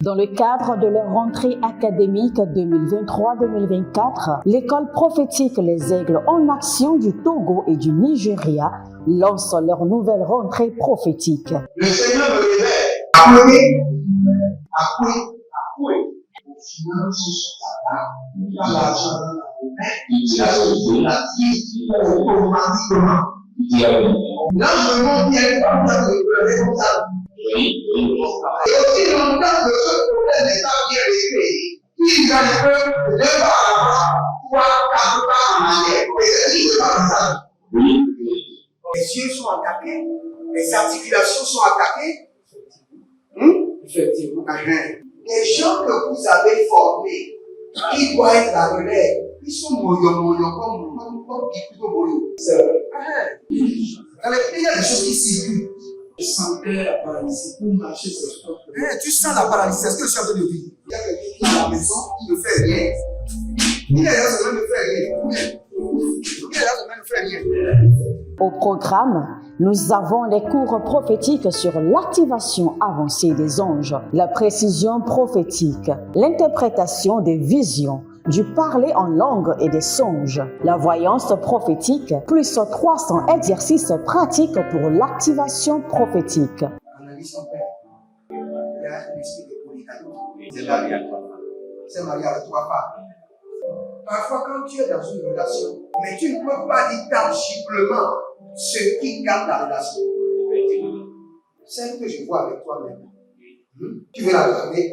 Dans le cadre de leur rentrée académique 2023-2024, l'école prophétique Les Aigles en Action du Togo et du Nigeria lance leur nouvelle rentrée prophétique. Le Seigneur me révèle. Appuyez. Finance sur ta table, dans l'argent dans la main, la vie automatiquement. Là, je me montre bien pas de pleurer comme ça. Et aussi longtemps que ce problème n'est pas bien réglé, ils en peuvent deux pas à l'avant, trois, quatre pas en arrière. Et c'est ce qui se passe ça. Les yeux sont attaqués, les articulations sont attaquées. Effectivement. Les gens que vous avez formés, qui doivent être la relève, ils sont moyo comme plutôt moyo. C'est vrai. Il y a des choses qui circulent. Je sentais la paralysie pour marcher sur le corps. Tu sens la paralysie, c'est ce que je suis en train de dire. Il y a quelqu'un qui est à la maison, qui ne fait rien. Il est là, ça ne fait rien. Il est là, ça ne fait rien. Au programme, nous avons les cours prophétiques sur l'activation avancée des anges, la précision prophétique, l'interprétation des visions, du parler en langue et des songes, la voyance prophétique, plus 300 exercices pratiques pour l'activation prophétique. Analyse ton père. Il y a un esprit de polygame. C'est marié à trois femmes. C'est marié à trois femmes. Parfois, quand tu es dans une relation, mais tu ne peux pas dire tangiblement ce qui garde la relation. Celle que je vois avec toi maintenant. Tu veux la regarder?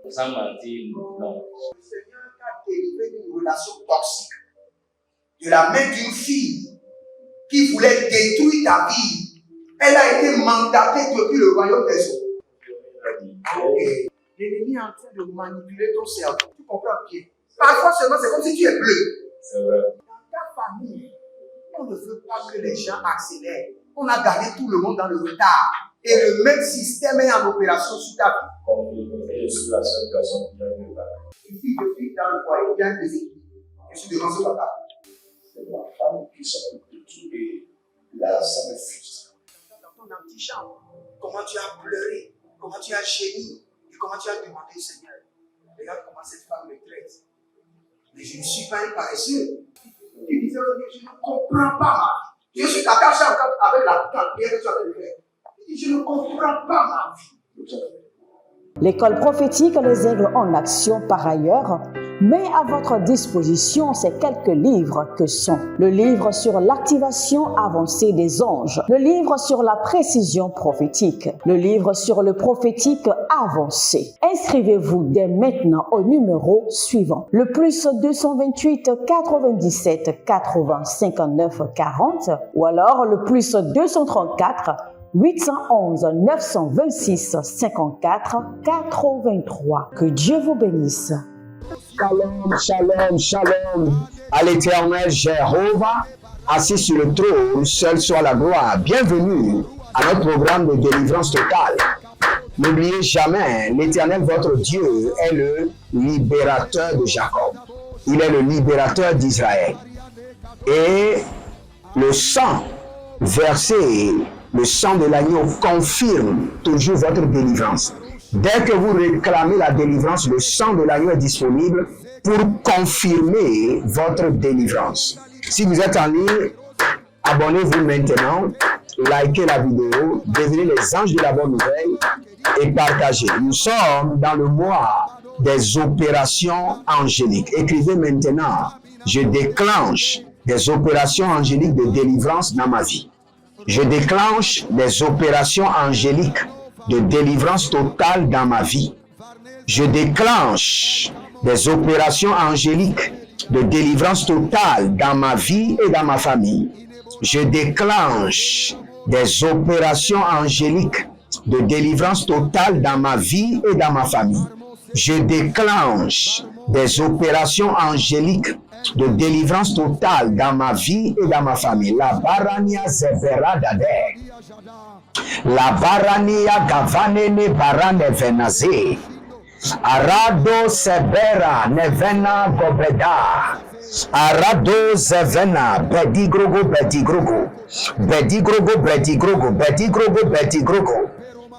Sans mentir, non. Le Seigneur t'a délivré d'une relation toxique. De la main d'une fille qui voulait détruire ta vie. Elle a été mandatée depuis le royaume des eaux. L'ennemi est en train de manipuler ton cerveau. Tu comprends bien? Parfois seulement, c'est comme si tu es bleu. C'est vrai. Dans ta famille, on ne veut pas que les gens accélèrent. On a gardé tout le monde dans le retard. Et le même système est en opération sur ta vie. Je suis la seule personne qui a eu le bac. Une fille de fille dans le foyer, bien déséquilibrée. Je suis devant ce papa. C'est ma femme qui s'occupe de tout et là, ça me frustre. Dans ton antichambre, comment tu as pleuré, comment tu as gémi et comment tu as demandé au Seigneur. Regarde comment cette femme me traite. Mais je ne suis pas un paresseux. Tu disais, je ne comprends pas ma vie. Je suis attaché encore avec la prière que tu as fait de faire. Je ne comprends pas ma vie. L'école prophétique Les Aigles en Action, par ailleurs, met à votre disposition ces quelques livres que sont le livre sur l'activation avancée des anges, le livre sur la précision prophétique, le livre sur le prophétique avancé. Inscrivez-vous dès maintenant au numéro suivant, le plus 228 97 80 59 40 ou alors le plus 234 811 926 54 83. Que Dieu vous bénisse. Shalom, shalom, shalom à l'Éternel Jéhovah, assis sur le trône, seul soit la gloire. Bienvenue à notre programme de délivrance totale. N'oubliez jamais, l'Éternel votre Dieu est le libérateur de Jacob. Il est le libérateur d'Israël. Et le sang versé, le sang de l'agneau confirme toujours votre délivrance. Dès que vous réclamez la délivrance, le sang de l'agneau est disponible pour confirmer votre délivrance. Si vous êtes en ligne, abonnez-vous maintenant, likez la vidéo, devenez les anges de la bonne nouvelle et partagez. Nous sommes dans le mois des opérations angéliques. Écrivez maintenant, je déclenche des opérations angéliques de délivrance dans ma vie. Je déclenche des opérations angéliques de délivrance totale dans ma vie. Je déclenche des opérations angéliques de délivrance totale dans ma vie et dans ma famille. Je déclenche des opérations angéliques de délivrance totale dans ma vie et dans ma famille. Je déclenche des opérations angéliques de délivrance totale dans ma vie et dans ma famille. La barania zebera dade. La barania gavanene barane venaze. Arado sebera nevena gobeda. Arado zevena bedigrogo bedigrogo. Bedigrogo bedigrogo bedigrogo bedigrogo.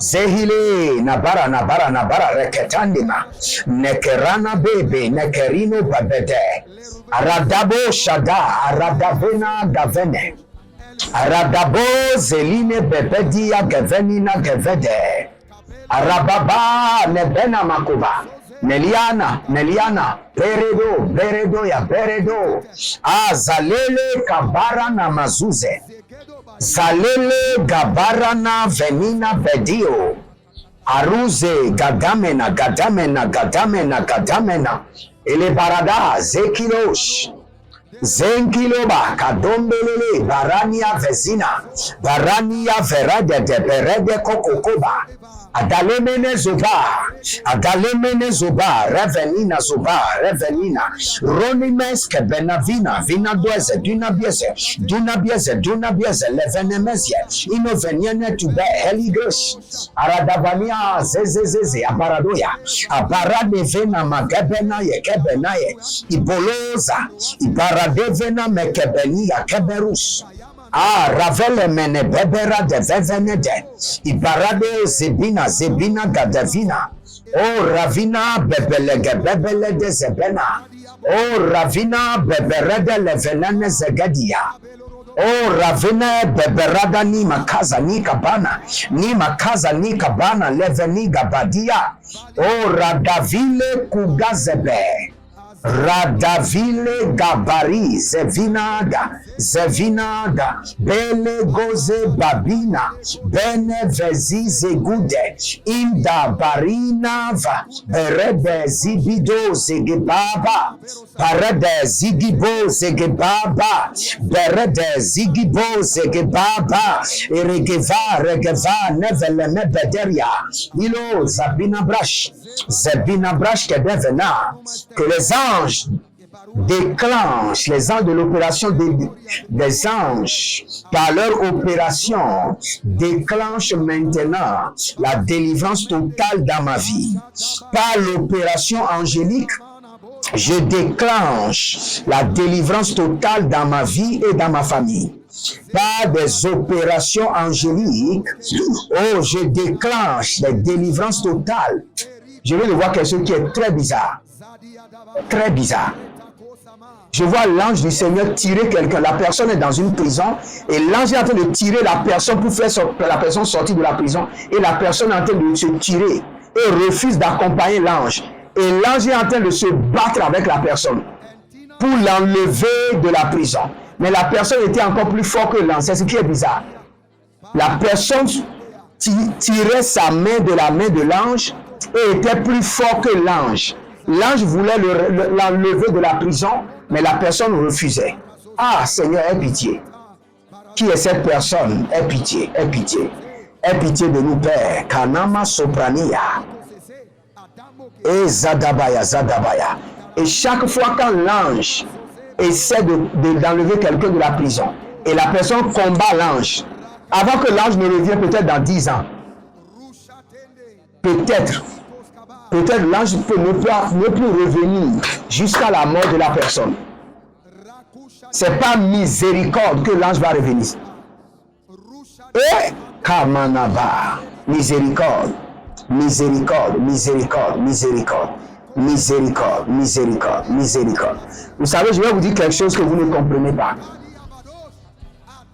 Zehile nabara reketandima nekerana bebe nekerino babede aradabo shada aradavena gavene aradabo zeline bebedia gavenina gavede arababa nebena makuba Neliana, Beredo ya Beredo, Zalele Kabara na Mazuze, Zalele Gabara na Venina Bedio, Aruze Gadamena, Ele Barada, Zekilosh, Zenkiloba, Kadombelele, Barania Vezina, Barania Verade de Berede Kokokoba, Adalemene Zoba, Revenina Zoba, Revenina, Ronimes Kebenavina, Vina Dueze, Duna Bieze, Levenemesia, Inoveniene to the Heligos, Aradavania, Zeze, Abaradoya, Abaradevena Magabenaye, Kebenaye, Iboloza, Ibaradevena Mekebenia, Keberus. Ravele mene bebera de vevenede. Ibarade zebina gadavina. Ravina bebele de zebena. Ravina beberede levenene zegadia. Ravina beberada ni makaza ni kabana leveni gabadia. Radavile kugazebe. Radavile Gabari Zevinada Bele Goze Babina Bene Vezi Zegude Inda Barinava Berede Zibido Zegebaba Parede Zigibo Zegebaba Berede Zigibo Zegebaba Regeva Nevele Nebederia Ilo Zabina Brash Kedevena que les anges déclenchent, les anges de l'opération des anges, par leur opération, déclenchent maintenant la délivrance totale dans ma vie. Par l'opération angélique, je déclenche la délivrance totale dans ma vie et dans ma famille. Par des opérations angéliques, je déclenche la délivrance totale. Je vais le voir quelque chose qui est très bizarre. Très bizarre. Je vois l'ange du Seigneur tirer quelqu'un. La personne est dans une prison et l'ange est en train de tirer la personne pour faire la personne sortir de la prison. Et la personne est en train de se tirer et refuse d'accompagner l'ange. Et l'ange est en train de se battre avec la personne pour l'enlever de la prison. Mais la personne était encore plus fort que l'ange. C'est ce qui est bizarre. La personne tirait sa main de la main de l'ange et était plus fort que l'ange. L'ange voulait l'enlever de la prison, mais la personne refusait. Seigneur, aie pitié. Qui est cette personne? Aie pitié, aie pitié. Aie pitié de nous, Père. Kanama Soprania. Et Zadabaya. Et chaque fois quand l'ange essaie d'enlever quelqu'un de la prison, et la personne combat l'ange, avant que l'ange ne revienne peut-être dans 10 ans, peut-être l'ange ne peut revenir jusqu'à la mort de la personne. C'est pas miséricorde que l'ange va revenir. Et Kamanaba, miséricorde. Vous savez, je vais vous dire quelque chose que vous ne comprenez pas.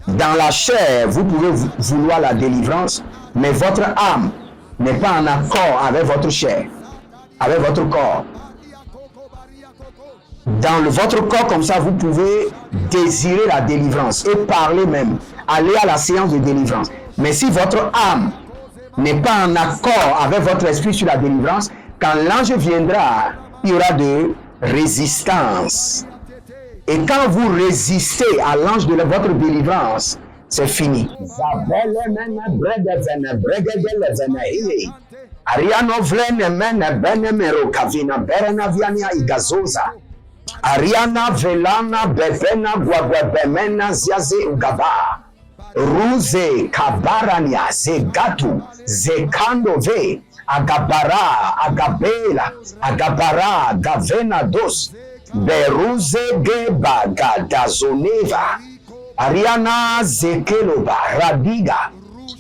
Dans la chair, vous pouvez vouloir la délivrance, mais votre âme n'est pas en accord avec votre chair, avec votre corps. Dans votre corps, comme ça, vous pouvez désirer la délivrance et parler même, aller à la séance de délivrance. Mais si votre âme n'est pas en accord avec votre esprit sur la délivrance, quand l'ange viendra, il y aura de résistance. Et quand vous résistez à l'ange de votre délivrance, c'est fini. Ariana velana bevena guaguabemena ziaze ugaba ruze kabarania zegatu zekandove agabara agabela agabara gavena dos beruze geba gadazoneva Ariana zekeloba radiga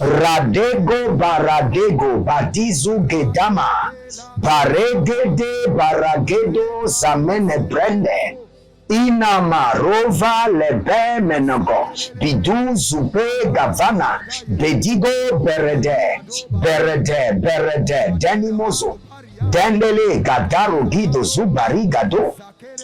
Radego baradego badizu gedama. Baregede baragedo zamene brende. Inama rova lebe menago. Bidu zube gavana. Bedigo berede. Berede. Denimozo. Dendele gadaro gido zubari gado.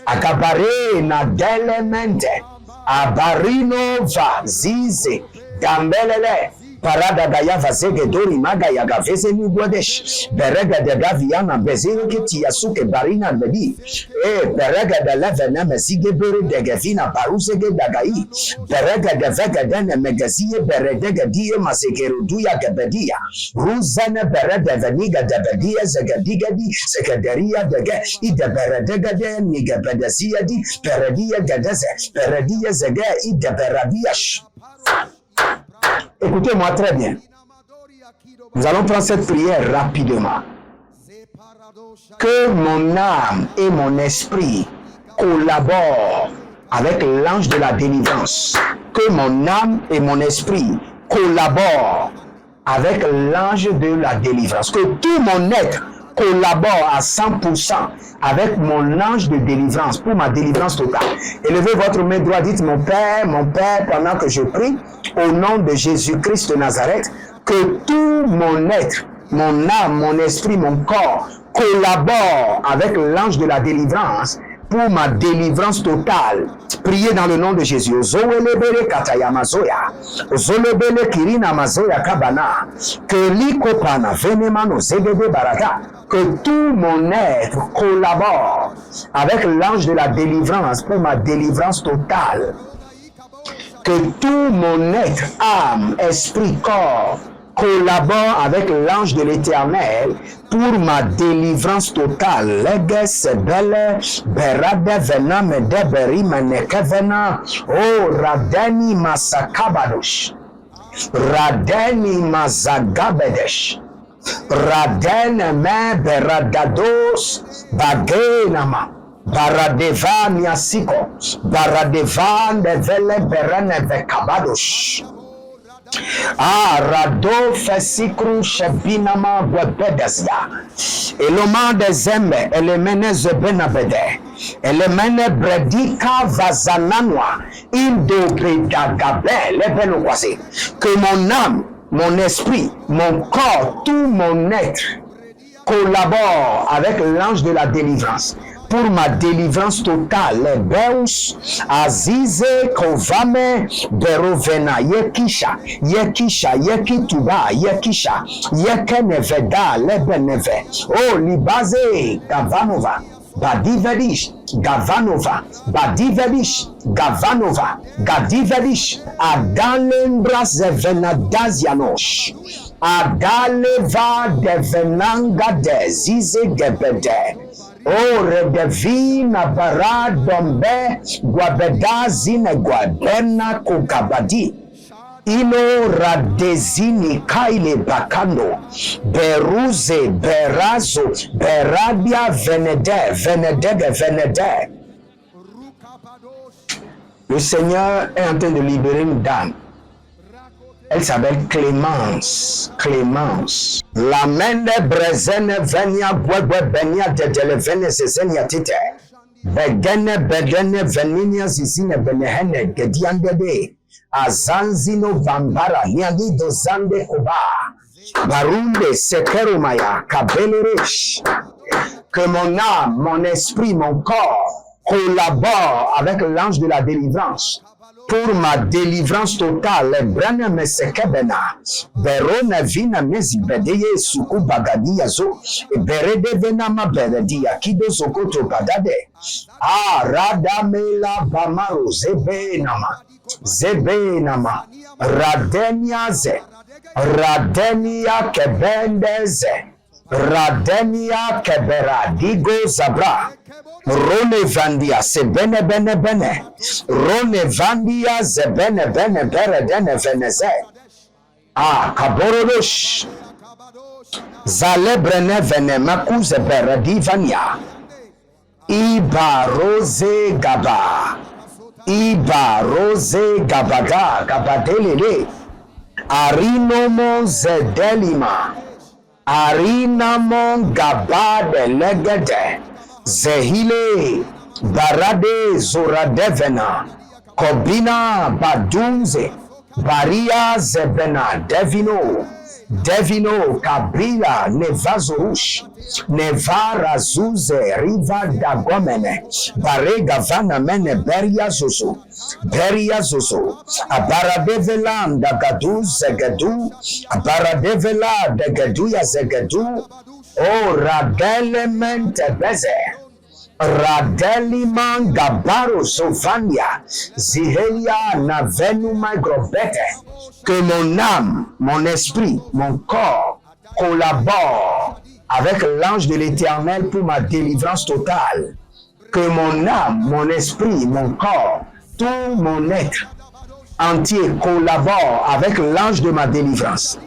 Akabare na delemente. Abarino va zize. Gambelele. Parada gaya vazege dori maga ya gaveze ni gwadesh. Berega de gaviana bezero ke tiyasuke barina bedi. Berega de levena mesige bere de gavina baruzege dagai. Berega de vega dene megazie beredega die masekeru duya gabedia. Ruzana bereda veniga de bedia zegadiga di sekedaria dege. Ida beredega de niga bedazia di beredia gadeze. Beredia zege ida beradiash. Écoutez-moi très bien. Nous allons prendre cette prière rapidement. Que mon âme et mon esprit collaborent avec l'ange de la délivrance. Que mon âme et mon esprit collaborent avec l'ange de la délivrance. Que tout mon être collabore à 100% avec mon ange de délivrance pour ma délivrance totale. Élevez votre main droite, dites mon Père, pendant que je prie, au nom de Jésus-Christ de Nazareth, que tout mon être, mon âme, mon esprit, mon corps collabore avec l'ange de la délivrance pour ma délivrance totale. Priez dans le nom de Jésus. Zoelebele katayama zoya. Zolebele kirina mazoya kabana. Que likopana venemano zegede baraka. Que tout mon être collabore avec l'ange de la délivrance pour ma délivrance totale. Que tout mon être, âme, esprit, corps collabore avec l'ange de l'Éternel pour ma délivrance totale. Leges belle berade vena medeberi menekevena. Oh radeni masakabadosh. Radeni mazagabedesh. Radene me beradados bagenama. Baradevan yasiko. Baradevan de vele berene vekabadosh. Rado fesikru shebinama webedesya. Eloma de zembe elemene zebenabede. Elemene bredika vazananwa. Indo bedagabe lebenokwase. Que mon âme, mon esprit, mon corps, tout mon être collabore avec l'ange de la délivrance pour ma délivrance totale. Beus azize kovame berovena yekisha yekituba yekisha yekeneveda lebeneve. Oh libaze gavanova badivedish gavanova badivedish gavanova gadivedish adalembras venadazianosh adaleva devenanga de zize gebede. Oh, redevina baradombe guabedazine guabena kukabadi. Ilo radezini kaile bakando. Beruze, berazo, beradia venede. Le Seigneur est en train de libérer une dame. Elle s'appelle Clémence. La mende brezene venia bwebwe benia dedele vene zezenia tite. Begene veninia zizine benehene gediandebe. Azanzino vambara niagido zande koba. Barunde sekerumaya kabeleresh. Que mon âme, mon esprit, mon corps collaborent avec l'ange de la délivrance pour ma délivrance totale. Brana mesekebena berona vina mezi bedeye suku bagadi yazo berede vena mabedi akido sokoto badade. Radamela bamaro zebenama radenia kebendeze radenia kebera digo zabra. Rone vandia se bene. Rone vandia ze bene bere dene veneze. Kaborodosh. Zalebrene vene makuze bere divania. Iba rose gabada gabadelele. Arinomon zedelima. Arinamon gabade legede. Zehile barade zoradevena. Kobina badunze. Baria zebena devino. Devino kabila nevazorush. Nevara zuze riva dagomene. Barega vana mene beria zozo. Beria zozo. Abaradevelam dagadu zegedu. Abaradevela dagadu ya zegedu. O radelemente beze. Radeliman Gabaro Sofania, Zihelia Navenu Magrobete, que mon âme, mon esprit, mon corps collaborent avec l'ange de l'Éternel pour ma délivrance totale. Que mon âme, mon esprit, mon corps, tout mon être entier collabore avec l'ange de ma délivrance.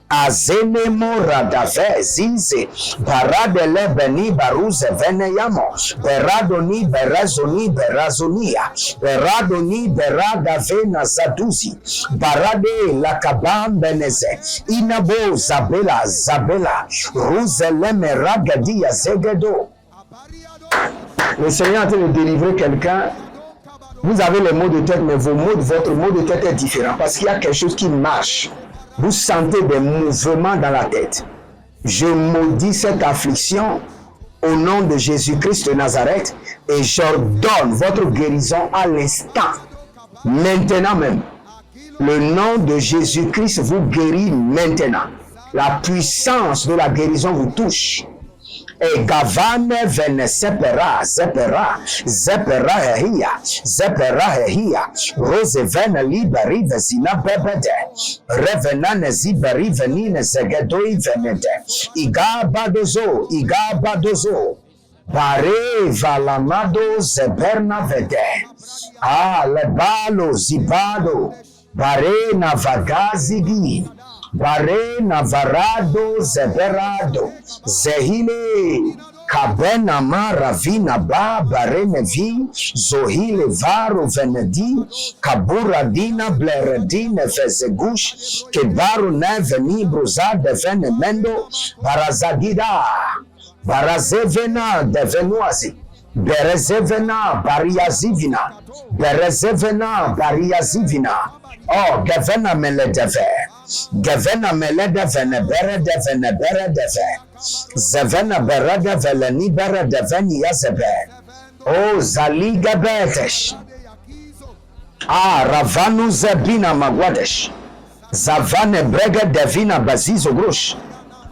Azenemo radave zize baradele beni baruze veneyamo beradoni berazoni berazonia beradoni beradave nazaduzi barade lakabam beneze inabo zabela zabela ruzeleme ragadia zegedo. Le Seigneur est en train de délivrer quelqu'un. Vous avez les mots de tête, mais votre mot de tête est différent parce qu'il y a quelque chose qui marche. Vous sentez des mouvements dans la tête. Je maudis cette affliction au nom de Jésus-Christ de Nazareth et j'ordonne votre guérison à l'instant. Maintenant même. Le nom de Jésus-Christ vous guérit maintenant. La puissance de la guérison vous touche. Et gavane vene sepera hehia rose vene liberi vezina bebede revenane ziberi venine zegedoi venede igabadozo bare valamado zeberna vede lebalo zibado bare navagazigi bare navarado zeberado zehile kabena maravina ba bare nevi zohile varo venedi kabura dina bleredine fezegush kebaru neveni bruzade venemendo barazagida barazevena devenuazi berezevena bariazivina oh gavena meledeve Gavena melede vene bere deve. Zevena berede veleni bere deveni yazebe. O zaliga betesh. Ravanu zebina magwadesh. Zavane brege devina bazizo grush.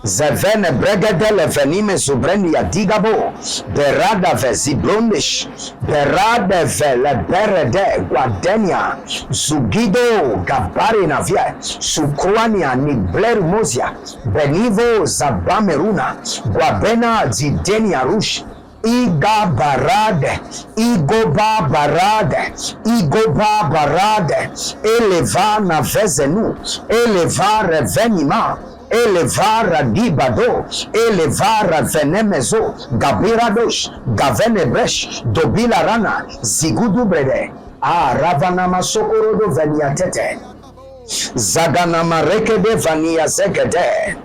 Zevene brege dele venime zubreni yadigabo. Berada ve ziblondish. Berade vele berede guadenia. Zugido gabari navia. Sukruania ni bler mozia. Benivo zabameruna. Guabena zidenia rush. Igoba barade, eleva na vezenu, eleva revenima, eleva dibado, eleva venemezo, gabiradosh, gavenebresh, dobila rana, zigudu brede, ravanama sokorodo veniatete, zaganama rekede vania zegede,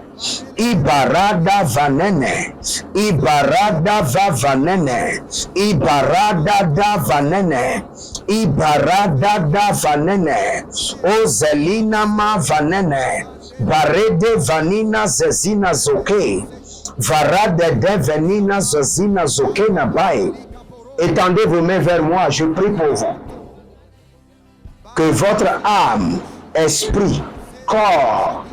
Ibarada vanene, ibarada va vanene, ibarada da vanene, ibarada da vanene, o zelina ma vanene, barede vanina zezina zoke, varade de venina zezina zoke na bae. Étendez vos mains vers moi, je prie pour vous. Que votre âme, esprit, corps,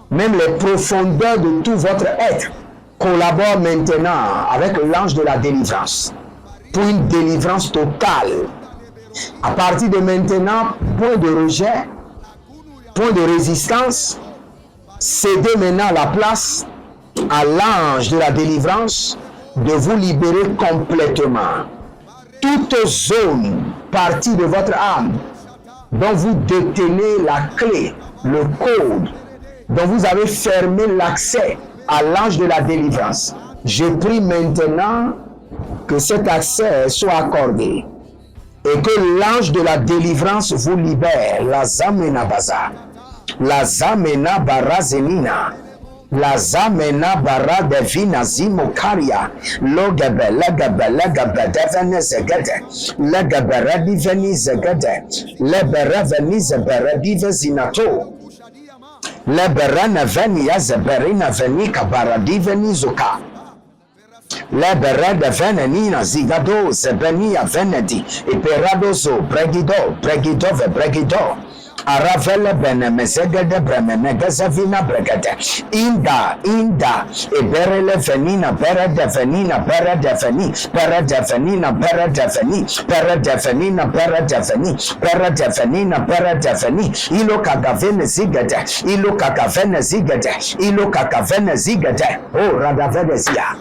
même les profondeurs de tout votre être collaborent maintenant avec l'ange de la délivrance pour une délivrance totale. À partir de maintenant, point de rejet, point de résistance, cédez maintenant la place à l'ange de la délivrance de vous libérer complètement. Toute zone, partie de votre âme, dont vous détenez la clé, le code, dont vous avez fermé l'accès à l'ange de la délivrance. Je prie maintenant que cet accès soit accordé et que l'ange de la délivrance vous libère, la zamena baza. La zamena barazenina. La zamena bara devina zimokaria. Logebe devene zegede. Legabere diveni zegede. Lebere veni zebere dive zinato. Lebere neveni ya zeberina veni kabara diveni zuka. Lebere de venenina zigado zebenia venedi. Iperadozo bregido ve bregido. Aravele bene mezegede bremene gezevina bregede. Inda eberele venina bere de venina bere de veni bere de venina bere de veni bere de venina bere de veni bere de venina bere de veni. Ilo kagavene zigede ilo kagavene zigede ilo kagavene zigede. Oh radavenezia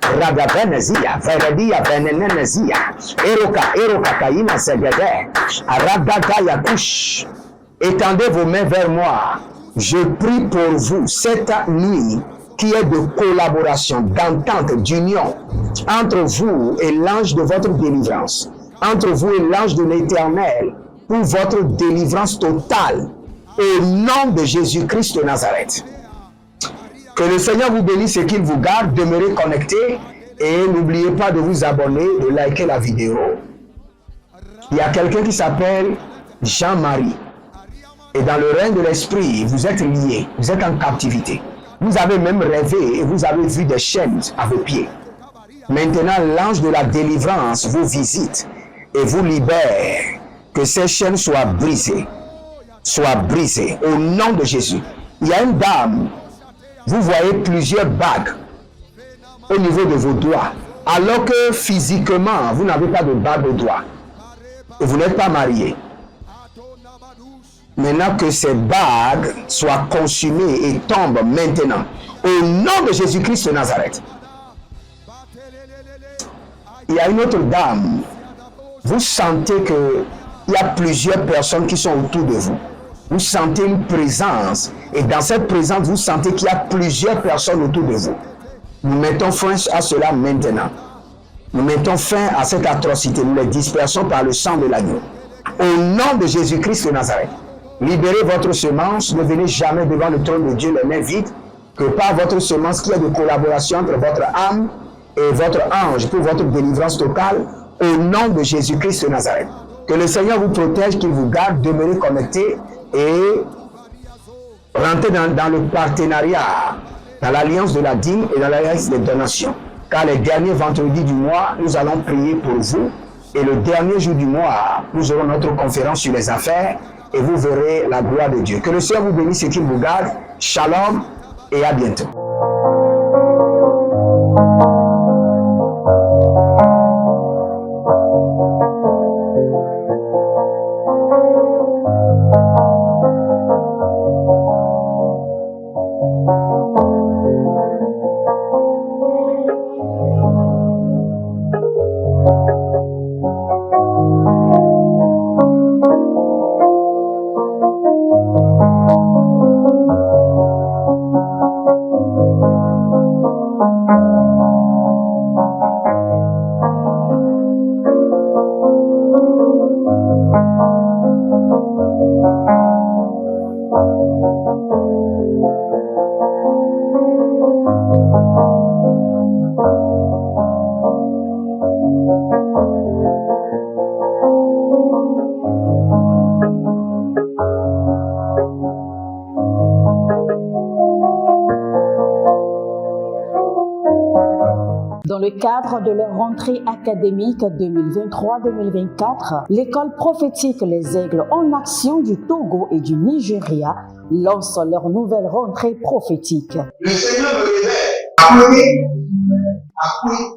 Radavenezia, Veredia, Venenezia, Eroka Kaina Segede, Radaka Yakush. Étendez vos mains vers moi. Je prie pour vous cette nuit qui est de collaboration, d'entente, d'union entre vous et l'ange de votre délivrance, entre vous et l'ange de l'Éternel, pour votre délivrance totale, au nom de Jésus-Christ de Nazareth. Que le Seigneur vous bénisse et qu'il vous garde. Demeurez connectés et n'oubliez pas de vous abonner, de liker la vidéo. Il y a quelqu'un qui s'appelle Jean-Marie. Et dans le règne de l'esprit, vous êtes liés, vous êtes en captivité. Vous avez même rêvé et vous avez vu des chaînes à vos pieds. Maintenant, l'ange de la délivrance vous visite et vous libère. Que ces chaînes soient brisées au nom de Jésus. Il y a une dame. Vous voyez plusieurs bagues au niveau de vos doigts, alors que physiquement, vous n'avez pas de bague au doigt. Et vous n'êtes pas marié. Maintenant que ces bagues soient consumées et tombent maintenant, au nom de Jésus-Christ de Nazareth. Il y a une autre dame. Vous sentez qu'il y a plusieurs personnes qui sont autour de vous. Vous sentez une présence et dans cette présence, vous sentez qu'il y a plusieurs personnes autour de vous. Nous mettons fin à cela maintenant. Nous mettons fin à cette atrocité. Nous les dispersons par le sang de l'agneau. Au nom de Jésus-Christ de Nazareth, libérez votre semence. Ne venez jamais devant le trône de Dieu les mains vides. Que par votre semence, qu'il y ait de collaboration entre votre âme et votre ange pour votre délivrance totale. Au nom de Jésus-Christ de Nazareth. Que le Seigneur vous protège, qu'il vous garde, demeurez connectés et rentrez dans le partenariat, dans l'alliance de la dîme et dans l'alliance des donations. Car les derniers vendredis du mois, nous allons prier pour vous. Et le dernier jour du mois, nous aurons notre conférence sur les affaires et vous verrez la gloire de Dieu. Que le Seigneur vous bénisse et qu'il vous garde. Shalom et à bientôt. Dans le cadre de leur rentrée académique 2023-2024, l'école prophétique Les Aigles en Action du Togo et du Nigeria lance leur nouvelle rentrée prophétique. Le Seigneur me révèle. Appuyez.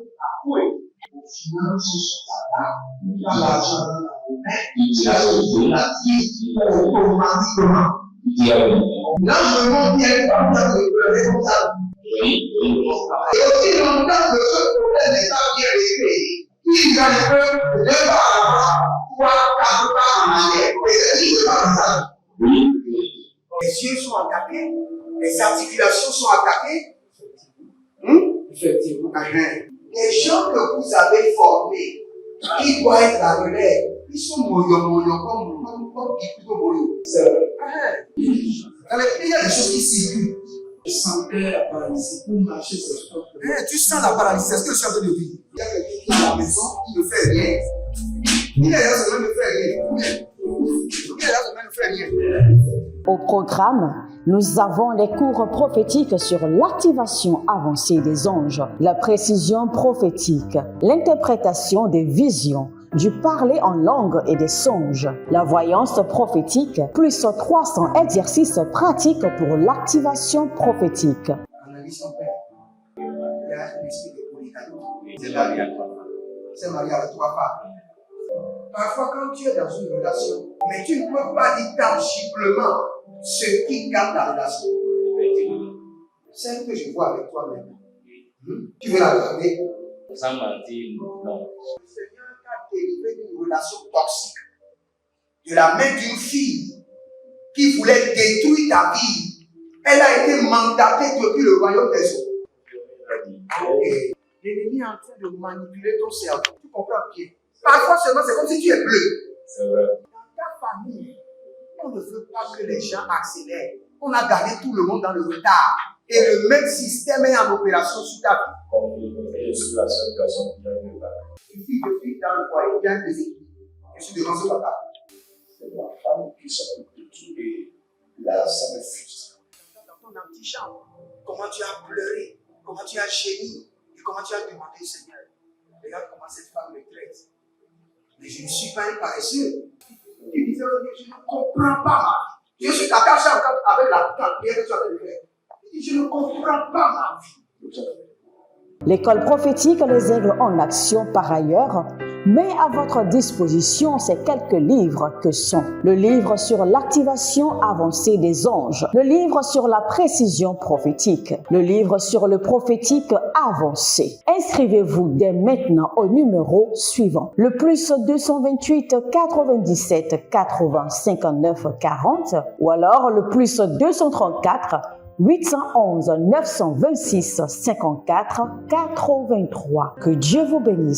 Finances sur ta table. Tu as l'argent dans la main. Tu as sauvé la vie automatiquement. Là, je me montre bien comme ça, je me responsable. Et aussi longtemps que ce problème n'est pas bien réglé, ils peuvent de pas avoir 3, 4 pas en arrière. Et c'est ce qui se passe ça. Les yeux sont attaqués, les articulations sont attaquées. Effectivement. Les gens que vous avez formés, qui doivent être la relève, Ils sont moyons, comme plutôt moyons. C'est vrai. Il y a des choses qui circulent. Je sentais la paralysie pour marcher sur ce corps. Tu sens la paralysie, c'est ce que je suis en train de dire. Il y a quelqu'un qui est à la maison, il ne fait rien. Il est là, il ne fait rien. Il est là, il ne fait rien. Au programme, nous avons les cours prophétiques sur l'activation avancée des anges, la précision prophétique, l'interprétation des visions, du parler en langue et des songes, la voyance prophétique, plus 300 exercices pratiques pour l'activation prophétique. Analyse ton père. Il y a un esprit de polygamie. C'est marié à trois femmes. C'est marié avec trois femmes. Parfois, quand tu es dans une relation, mais tu ne peux pas dire tangiblement ce qui garde la relation. Celle que je vois avec toi maintenant. Tu veux la regarder? Sans mentir, non. Le Seigneur t'a délivré d'une relation toxique. De la main d'une fille qui voulait détruire ta vie. Elle a été mandatée depuis le royaume des eaux. L'ennemi est en train de manipuler ton cerveau. Tu comprends bien? Parfois seulement, c'est comme si tu es bleu. C'est vrai. Dans ta famille, on ne veut pas que les gens accélèrent. On a gardé tout le monde dans le retard. Et le même système est en opération sur ta vie. Comme je suis la seule personne qui a eu ça. Une fille de fille dans le foyer, bien déséquilibrée. Je suis devant ce papa. C'est ma femme qui s'occupe de tout. Et là, ça me frustre. Dans ton antichambre, comment tu as pleuré, comment tu as gémi, et comment tu as demandé au Seigneur. Regarde comment cette femme me traite. Mais je ne suis pas un paresseux. Tu disais, je ne comprends pas ma vie. Je suis attaché encore avec la prière que tu as fait de faire. Je ne comprends pas ma vie. L'école prophétique Les Aigles en Action, par ailleurs, met à votre disposition ces quelques livres que sont le livre sur l'activation avancée des anges, le livre sur la précision prophétique, le livre sur le prophétique avancé. Inscrivez-vous dès maintenant au numéro suivant, le plus 228 97 80 59 40 ou alors le plus 234 811 926 54 83. Que Dieu vous bénisse.